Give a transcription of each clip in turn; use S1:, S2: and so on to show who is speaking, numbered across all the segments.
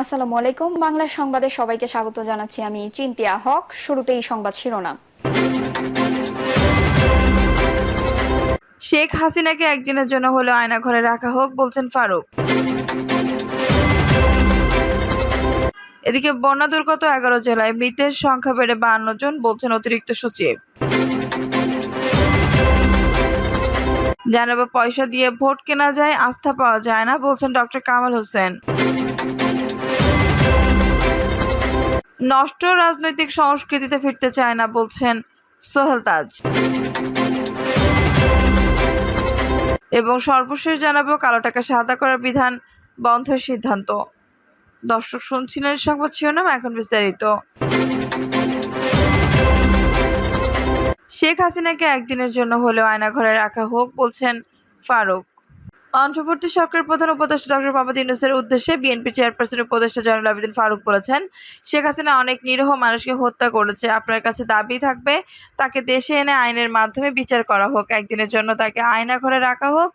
S1: আসসালামু আলাইকুম। বাংলা সংবাদে সবাইকে স্বাগত জানাচ্ছি। আমি চিন্তিয়া হক। শুরুতেই সংবাদ শিরোনাম।
S2: শেখ হাসিনাকে একদিনের জন্য হলেও আয়নাঘরে রাখা হোক, বলছেন ফারুক। এদিকে বন্যা দুর্গত 11 জেলায় মৃতের সংখ্যা বেড়ে 52 জন, বলছেন অতিরিক্ত সচিব। জানাবো পয়সা দিয়ে ভোট কেনা যায়, আস্থা পাওয়া যায় না, বলছেন ডক্টর কামাল হোসেন। নষ্ট রাজনৈতিক সংস্কৃতিতে ফিরতে চায় না, বলছেন সোহেল তাজ। এবং সর্বশেষ জানাবো কালো টাকা সাদা করার বিধান বন্ধের সিদ্ধান্ত। দর্শক শুনছিলেন সংবাদ শিরোনাম, এখন বিস্তারিত। শেখ হাসিনাকে একদিনের জন্য হলেও আয়নাঘরে রাখা হোক, বলছেন ফারুক। অন্তর্বর্তী সরকারের প্রধান উপদেষ্টা ডক্টর মোহাম্মদ ইউনূসের উদ্দেশ্যে বিএনপি চেয়ারপারসনের উপদেষ্টা জয়নুল আবেদীন ফারুক বলেছেন, শেখ হাসিনা অনেক নিরীহ মানুষকে হত্যা করেছে। আপনার কাছে দাবি থাকবে তাকে দেশে এনে আইনের মাধ্যমে বিচার করা হোক। একদিনের জন্য তাকে আয়নাঘরে রাখা হোক,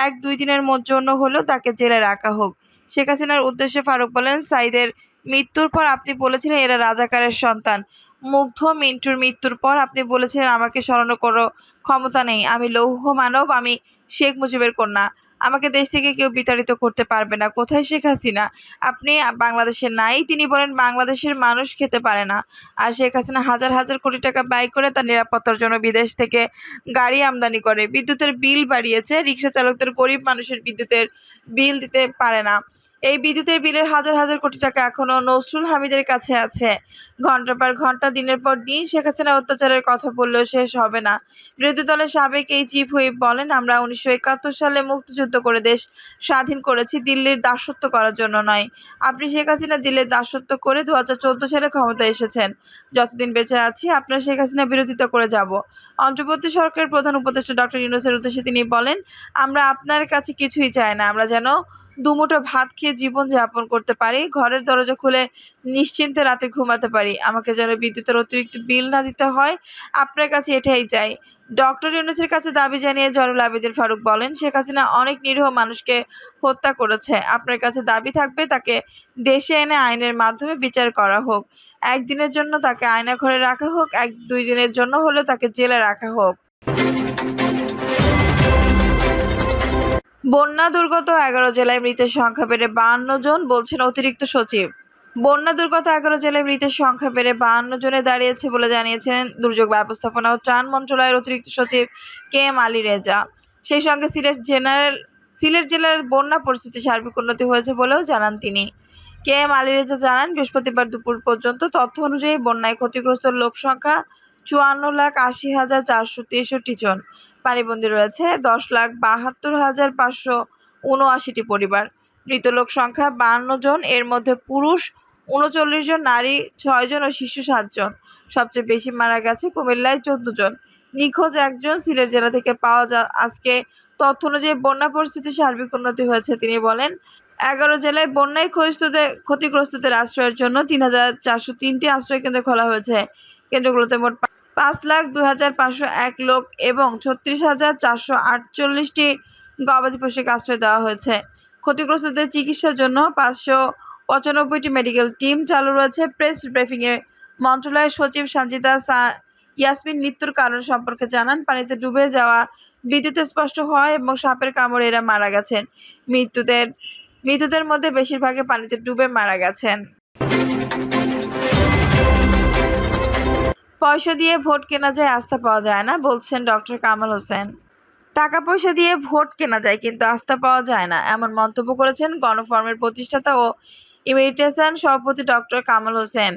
S2: 1-2 দিনের জন্য হলেও তাকে জেলে রাখা হোক। শেখ হাসিনার উদ্দেশ্যে ফারুক বলেন, সাইদের মৃত্যুর পর আপনি বলেছিলেন এরা রাজাকারের সন্তান। মুগ্ধ মিন্টুর মৃত্যুর পর আপনি বলেছিলেন আমাকে সরানো কোনো ক্ষমতা নেই, আমি লৌহ মানব, আমি শেখ মুজিবের কন্যা, আমাকে দেশ থেকে কেউ বিতাড়িত করতে পারবে না। কোথায় শেখ হাসিনা? আপনি বাংলাদেশে নাই। তিনি বলেন বাংলাদেশের মানুষ খেতে পারে না, আর শেখ হাসিনা হাজার হাজার কোটি টাকা ব্যয় করে তার নিরাপত্তার জন্য বিদেশ থেকে গাড়ি আমদানি করে, বিদ্যুতের বিল বাড়িয়েছে, রিক্সা চালকদের, গরিব মানুষের বিদ্যুতের বিল দিতে পারে না। এই বিদ্যুতের বিলের হাজার হাজার কোটি টাকা এখনো নসরুল হামিদের কাছে আছে। ঘন্টার পর ঘন্টা, দিনের পর দিন শেখ হাসিনার অত্যাচারের কথা বললেও শেষ হবে না। বিরোধী দলের সাবেক এই চিফ হুইপ বলেন, আমরা 1971 সালে মুক্তিযুদ্ধ করে দেশ স্বাধীন করেছি, দিল্লির দাসত্ব করার জন্য নয়। আপনি শেখ হাসিনা দিল্লির দাসত্ব করে 2014 সালে ক্ষমতায় এসেছেন। যতদিন বেঁচে আছি আপনার শেখ হাসিনা বিরোধিতা করে যাব। অন্তর্বর্তী সরকারের প্রধান উপদেষ্টা ডক্টর ইউনূসের উদ্দেশ্যে তিনি বলেন, আমরা আপনার কাছে কিছুই চাই না, আমরা যেন দুমুঠো ভাত খেয়ে জীবন যাপন করতে পারি, ঘরের দরজা খুলে নিশ্চিন্তে রাতে ঘুমাতে পারি, আমাকে যেন বিদ্যুতের অতিরিক্ত বিল না দিতে হয়, আপনার কাছে এটাই চাই। ডক্টর ইউনূসের কাছে দাবি জানিয়ে জয়নুল আবেদীন ফারুক বলেন, শেখ হাসিনা অনেক নিরীহ মানুষকে হত্যা করেছে। আপনার কাছে দাবি থাকবে তাকে দেশে এনে আইনের মাধ্যমে বিচার করা হোক। একদিনের জন্য তাকে আয়নাঘরে রাখা হোক, 1-2 দিনের জন্য হলেও তাকে জেলে রাখা হোক। বন্যা দুর্গত 11 জেলায় মৃতের সংখ্যা বেড়ে 52 জন, বলছেন অতিরিক্ত সচিব। বন্যা দুর্গত 11 জেলায় মৃতের সংখ্যা বেড়ে 52 জনে দাঁড়িয়েছে বলে জানিয়েছেন দুর্যোগ ব্যবস্থাপনা ও ত্রাণ মন্ত্রণালয়ের অতিরিক্ত সচিব KM আলী রেজা। সেই সঙ্গে সিলেট জেলার বন্যা পরিস্থিতি সার্বিক উন্নতি হয়েছে বলেও জানান তিনি। KM আলী রেজা জানান, বৃহস্পতিবার দুপুর পর্যন্ত তথ্য অনুযায়ী বন্যায় ক্ষতিগ্রস্ত লোক সংখ্যা 54,80,463 জন। পানিবন্দী রয়েছে 10,72,579টি পরিবার। মৃত লোক সংখ্যা 52 জন, এর মধ্যে পুরুষ 39 জন, নারী 6 জন ও শিশু 7 জন। সবচেয়ে বেশি মারা গেছে কুমিল্লায় 14 জন, নিখোঁজ 1 জন। সিলেট জেলা থেকে পাওয়া আজকে তথ্য অনুযায়ী বন্যা পরিস্থিতির সার্বিক উন্নতি হয়েছে। তিনি বলেন, 11 জেলায় বন্যায় ক্ষতিগ্রস্তদের আশ্রয়ের জন্য 3,403টি আশ্রয়কেন্দ্র খোলা হয়েছে। কেন্দ্রগুলোতে মোট 5,02,501 লোক এবং 36,448টি গবাদি পশুকে আশ্রয় দেওয়া হয়েছে। ক্ষতিগ্রস্তদের চিকিৎসার জন্য 595টি মেডিকেল টিম চালু রয়েছে। প্রেস ব্রিফিংয়ে মন্ত্রণালয়ের সচিব সানজিদা ইয়াসমিন মৃত্যুর কারণ সম্পর্কে জানান, পানিতে ডুবে যাওয়া, বিদ্যুৎ স্পষ্ট হয় এবং সাপের কামড়ে এরা মারা গেছেন। মৃতদের মধ্যে বেশিরভাগই পানিতে ডুবে মারা গেছেন। পয়সা দিয়ে ভোট কেনা যায়, আস্থা পাওয়া যায় না, বলছেন ডক্টর কামাল হোসেন। টাকা পয়সা দিয়ে ভোট কেনা যায় কিন্তু আস্থা পাওয়া যায় না, এমন মন্তব্য করেছেন গণফোরামের প্রতিষ্ঠাতা ও ইমিগ্রেশন সভাপতি ডক্টর কামাল হোসেন।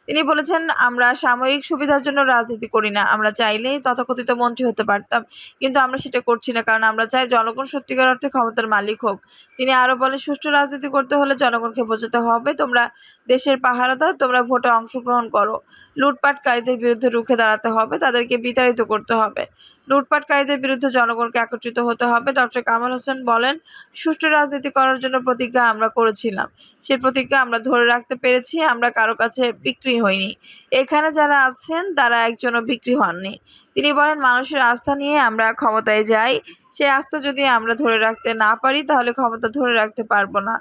S2: তিনি বলেছেন, আমরা সাময়িক সুবিধার জন্য রাজনীতি করি না, আমরা চাইলেই তথাকথিত মন্ত্রী হতে পারতাম, কিন্তু আমরা সেটা করছি না, কারণ আমরা চাই জনগণ সত্যিকার অর্থে ক্ষমতার মালিক হোক। তিনি আরো বলেন, সুষ্ঠু রাজনীতি করতে হলে জনগণকে বোঝাতে হবে তোমরা দেশের পাহারাদার, তোমরা ভোটে অংশগ্রহণ করো। লুটপাটকারীদের বিরুদ্ধে রুখে দাঁড়াতে হবে, তাদেরকে বিতাড়িত করতে হবে। লুটপাটকারীদের বিরুদ্ধে জনগণকে একত্রিত হতে হবে। ডক্টর কামাল হোসেন বলেন, সুষ্ঠু রাজনীতি করার জন্য প্রতিজ্ঞা আমরা করেছিলাম, সেই প্রতিজ্ঞা আমরা ধরে রাখতে পেরেছি, আমরা কারো কাছে বিক্রি হইনি। এখানে যারা আছেন তারা একজনও বিক্রি হননি। তিনি বলেন, মানুষের আস্থা নিয়ে আমরা ক্ষমতায় যাই, সেই আস্থা যদি আমরা ধরে রাখতে না পারি তাহলে ক্ষমতা ধরে রাখতে পারবো না।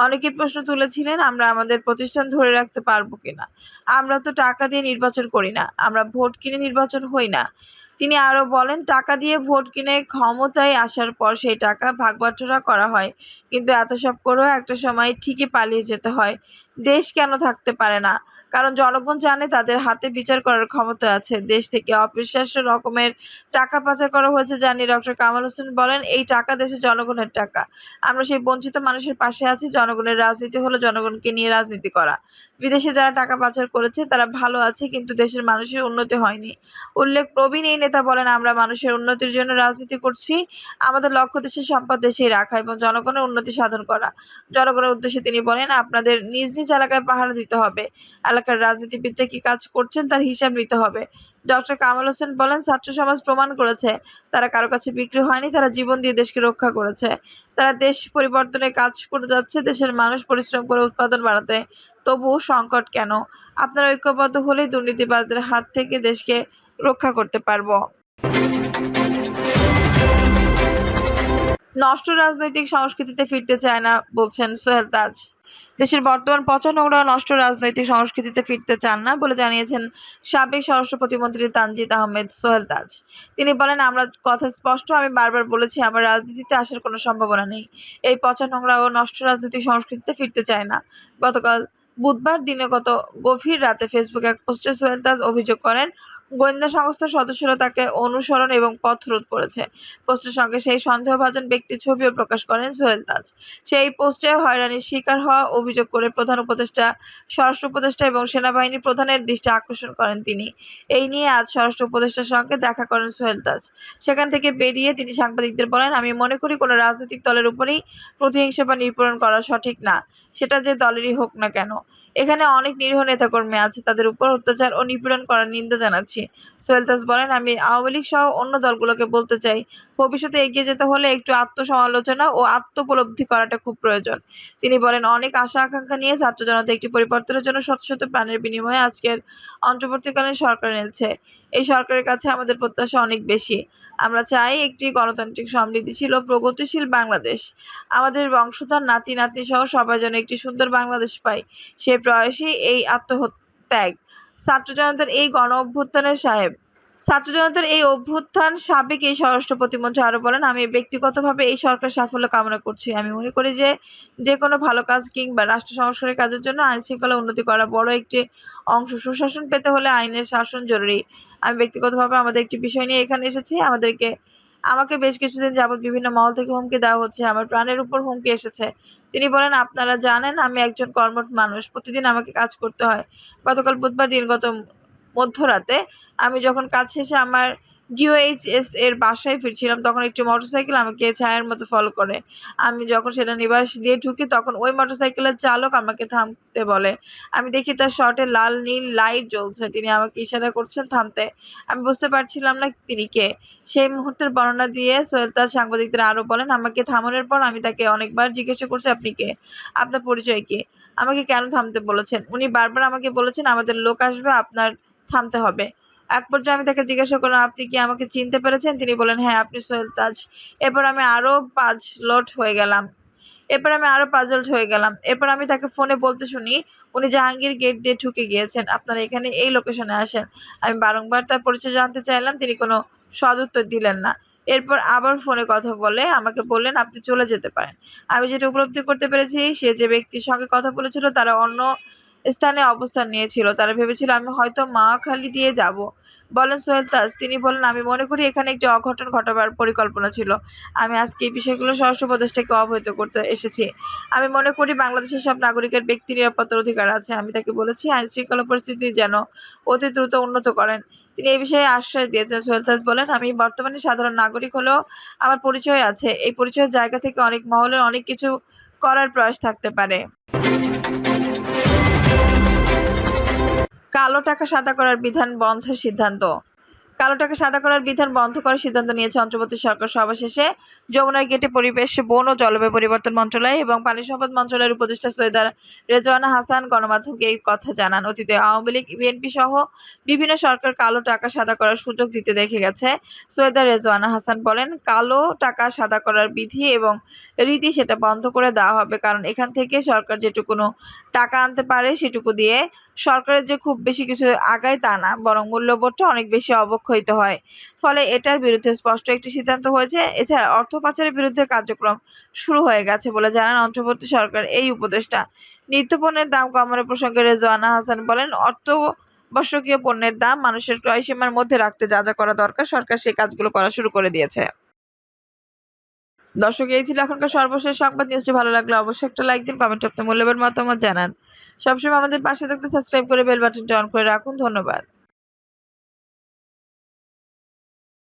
S2: অনেকেই প্রশ্ন তুলেছিলেন আমরা আমাদের প্রতিষ্ঠান ধরে রাখতে পারবো কিনা। আমরা তো টাকা দিয়ে নির্বাচন করি না, আমরা ভোট কিনে নির্বাচন হই না। তিনি আরো বলেন, টাকা দিয়ে ভোট কিনে ক্ষমতায় আসার পর সেই টাকা ভাগবাটোয়ারা করা হয়, কিন্তু এত সব করেও একটা সময় ঠিকই পালিয়ে যেতে হয়। দেশ কেন থাকতে পারে না? কারণ জনগণ জানে তাদের হাতে বিচার করার ক্ষমতা আছে। দেশ থেকে অবিশ্বাস্য রকমের টাকা পাচার করা হয়েছে জানিয়ে ডক্টর কামাল হোসেন বলেন, এই টাকা দেশের জনগণের টাকা। আমরা সেই বঞ্চিত মানুষের পাশে আছি। জনগণের রাজনীতি হলো জনগণকে নিয়ে রাজনীতি করা। বিদেশে যারা টাকা পাচার করেছে তারা ভালো আছে, কিন্তু দেশের মানুষের উন্নতি হয়নি। উল্লেখ প্রবীণ এই নেতা বলেন, আমরা মানুষের উন্নতির জন্য রাজনীতি করছি। আমাদের লক্ষ্য দেশের সম্পদ দেশেই রাখা এবং জনগণের উন্নতি সাধন করা। জনগণের উদ্দেশ্যে তিনি বলেন, আপনাদের নিজ নিজ এলাকায় পাহারা দিতে হবে। এলাকার রাজনীতিবিদরা কি কাজ করছেন তার হিসাব নিতে হবে। ডক্টর কামাল হোসেন বলেন, ছাত্র সমাজ প্রমাণ করেছে তারা কারো কাছে বিক্রি হয়নি, তারা জীবন দিয়ে দেশকে রক্ষা করেছে। তারা দেশ পরিবর্তনের কাজ করে যাচ্ছে। দেশের মানুষ পরিশ্রম করে উৎপাদন বাড়াতে, তবুও সংকট কেন? আপনারা ঐক্যবদ্ধ হলেই দুর্নীতিবাজদের হাত থেকে দেশকে রক্ষা করতে পারবো। নষ্ট রাজনৈতিক সংস্কৃতিতে ফিরতে চায় না বলছেন সোহেল তাজ। দেশের বর্তমান পচা নোংরা ও নষ্ট রাজনৈতিক সংস্কৃতিতে ফিরতে চান না বলে জানিয়েছেন সাবেক স্বরাষ্ট্র প্রতিমন্ত্রী তানজিদ আহমেদ সোহেল তাজ। তিনি বলেন, আমরা কথা স্পষ্ট, আমি বারবার বলেছি আমার রাজনীতিতে আসার কোনো সম্ভাবনা নেই। এই পচা নোংরা ও নষ্ট রাজনৈতিক সংস্কৃতিতে ফিরতে চায় না। গতকাল বুধবার দিনগত গভীর রাতে ফেসবুকে এক পোস্টে সোহেল তাজ অভিযোগ করেন, গোয়েন্দা সংস্থার সদস্যরা তাকে অনুসরণ এবং পথরোধ করেছে। পোস্টের সঙ্গে সেই সন্দেহভাজন ব্যক্তির ছবিও প্রকাশ করেন সোহেল তাজ। সেই পোস্টে হয়রানির শিকার হওয়া অভিযোগ করে প্রধান উপদেষ্টা, স্বরাষ্ট্র উপদেষ্টা এবং সেনাবাহিনী প্রধানের দৃষ্টি আকর্ষণ করেন তিনি। এই নিয়ে আজ স্বরাষ্ট্র উপদেষ্টার সঙ্গে দেখা করেন সোহেল তাজ। সেখান থেকে বেরিয়ে তিনি সাংবাদিকদের বলেন, আমি মনে করি কোনো রাজনৈতিক দলের উপরেই প্রতিহিংসা বা নিপীড়ন করা সঠিক না, সেটা যে দলেরই হোক না কেন। এখানে অনেক নিরীহ নেতাকর্মী আছে, তাদের উপর অত্যাচার ও নিপীড়ন করার নিন্দা জানাচ্ছি। সোহেল তাজ বলেন, আমি আওয়ামী লীগ সহ অন্য দলগুলোকে বলতে চাই, ভবিষ্যতে এগিয়ে যেতে হলে একটু আত্মসমালোচনা ও আত্মোপলব্ধি করাটা খুব প্রয়োজন। তিনি বলেন, অনেক আশা আকাঙ্ক্ষা নিয়ে ছাত্র জনতা একটি পরিবর্তনের জন্য শত শত প্রাণের বিনিময়ে আজকের অন্তর্বর্তীকালীন সরকার এনেছে। এই সরকারের কাছে আমাদের প্রত্যাশা অনেক বেশি। আমরা চাই একটি গণতান্ত্রিক, সমৃদ্ধিশীল ও প্রগতিশীল বাংলাদেশ। আমাদের বংশধর নাতি নাতনি সহ সবাই যেন একটি সুন্দর বাংলাদেশ পায়, সে প্রয়াসই এই আত্মত্যাগ। ছাত্র জনতার এই গণ অভ্যুত্থানের সাবেক এই স্বরাষ্ট্র প্রতিমন্ত্রী আরো বলেন, আমি ব্যক্তিগতভাবে এই সরকার সাফল্য কামনা করছি। আমি মনে করি যে কোনো ভালো কাজ কিংবা রাষ্ট্র সংস্কারের কাজের জন্য আইন শৃঙ্খলা উন্নতি করা বড় একটি অংশ। সুশাসন পেতে হলে আইনের শাসন জরুরি। আমি ব্যক্তিগতভাবে আমাদের একটি বিষয় নিয়ে এখানে এসেছি। আমাকে বেশ কিছুদিন যাবৎ বিভিন্ন মহল থেকে হুমকি দেওয়া হচ্ছে, আমার প্রাণের উপর হুমকি এসেছে। তিনি বলেন, আপনারা জানেন আমি একজন কর্মঠ মানুষ, প্রতিদিন আমাকে কাজ করতে হয়। গতকাল বুধবার দিনগত মধ্যরাতে আমি যখন কাজ শেষে আমার ডিওএইচএস এর বাসায় ফিরছিলাম, তখন একটি মোটরসাইকেল আমাকে ছায়ার মতো ফলো করে। আমি যখন সেনানিবাস দিয়ে ঢুকি, তখন ওই মোটরসাইকেলের চালক আমাকে থামতে বলে। আমি দেখি তার শর্টে লাল নীল লাইট জ্বলছে। তিনি আমাকে ইশারা করছেন থামতে। আমি বুঝতে পারছিলাম না তিনি কে। সেই মুহূর্তের বর্ণনা দিয়ে সোহেল তাজ সাংবাদিকদের আরো বলেন, আমাকে থামানোর পর আমি তাকে অনেকবার জিজ্ঞাসা করছি, আপনি কে? আপনার পরিচয় কি? আমাকে কেন থামতে বলেছেন? উনি বারবার আমাকে বলেছেন, আমাদের লোক আসবে, আপনার থামতে হবে। এক পর্যায়ে আমি তাকে জিজ্ঞাসা করলাম, আপনি কি আমাকে চিনতে পেরেছেন? তিনি বলেন, হ্যাঁ, আপনি সোহেল তাজ। এরপর আমি আরো পাজলট হয়ে গেলাম। এরপর আমি তাকে ফোনে বলতে শুনি, উনি জাহাঙ্গীর গেট দিয়ে ঢুকে গিয়েছেন, আপনারা এখানে এই লোকেশনে আসেন। আমি বারংবার তার পরিচয় জানতে চাইলাম, তিনি কোনো সদুত্তর দিলেন না। এরপর আবার ফোনে কথা বলে আমাকে বললেন, আপনি চলে যেতে পারেন। আমি যেটা উপলব্ধি করতে পেরেছি, সে যে ব্যক্তির সঙ্গে কথা বলেছিল তারা অন্য স্থানে অবস্থান নিয়েছিল। তারা ভেবেছিল আমি হয়তো মাওখালি দিয়ে যাব, বলেন সোহেল তাজ। তিনি বলেন, আমি মনে করি এখানে একটি অঘটন ঘটাবার পরিকল্পনা ছিল। আমি আজকে এই বিষয়গুলো স্বরাষ্ট্র উপদেষ্টাকে অবহিত করতে এসেছি। আমি মনে করি বাংলাদেশের সব নাগরিকের ব্যক্তি নিরাপত্তার অধিকার আছে। আমি তাকে বলেছি আইন শৃঙ্খলা পরিস্থিতি যেন অতি দ্রুত উন্নত করেন। তিনি এই বিষয়ে আশ্বাস দিয়েছেন। সোহেল তাজ বলেন, আমি বর্তমানে সাধারণ নাগরিক হলেও আমার পরিচয় আছে। এই পরিচয়ের জায়গা থেকে অনেক মহলের অনেক কিছু করার প্রয়াস থাকতে পারে। কালো টাকা সাদা করার বিধান বন্ধের সিদ্ধান্ত। কালো টাকা সাদা করার বিধান বন্ধ করার সিদ্ধান্ত নিয়েছে অন্তর্বর্তী সরকার। সভা শেষে যমুনার গেটে পরিবেশ, বন ও জলবায়ু পরিবর্তন মন্ত্রণালয় এবং পানি সম্পদ মন্ত্রণালয়ের উপদেষ্টা সৈয়দা রেজওয়ানা হাসান গণমাধ্যমকে এই কথা জানান। অতীতে আওয়ামী লীগ, বিএনপি সহ বিভিন্ন সরকার কালো টাকা সাদা করার সুযোগ দিতে দেখে গেছে। সৈয়দা রেজওয়ানা হাসান বলেন, কালো টাকা সাদা করার বিধি এবং রীতি সেটা বন্ধ করে দেওয়া হবে, কারণ এখান থেকে সরকার যেটুকুনো টাকা আনতে পারে সেটুকু দিয়ে সরকারের যে খুব বেশি কিছু আগায় তা না, বরং মূল্যবোধটা অনেক বেশি অবক্ষয়িত হয়। ফলে এটার বিরুদ্ধে স্পষ্ট একটি সিদ্ধান্ত হয়েছে। এছাড়া অর্থ পাচারের বিরুদ্ধে কার্যক্রম শুরু হয়ে গেছে বলে জানান অন্তর্বর্তী সরকার এই উপদেষ্টা। নিত্যপণ্যের দাম কমানোর প্রসঙ্গে রেজওয়ানা হাসান বলেন, অত্যাবশ্যকীয় পণ্যের দাম মানুষের ক্রয়সীমার মধ্যে রাখতে যা যা করা দরকার সরকার সেই কাজগুলো করা শুরু করে দিয়েছে। দর্শক, এই ছিল এখনকার সর্বশেষ সংবাদ। নিউজটি ভালো লাগলে অবশ্যই একটা লাইক দিন, কমেন্টে আপনার মূল্যবান মতামত জানান। সবসময় আমাদের পাশে থাকতে সাবস্ক্রাইব করে বেল বাটনটি অন করে রাখুন। ধন্যবাদ।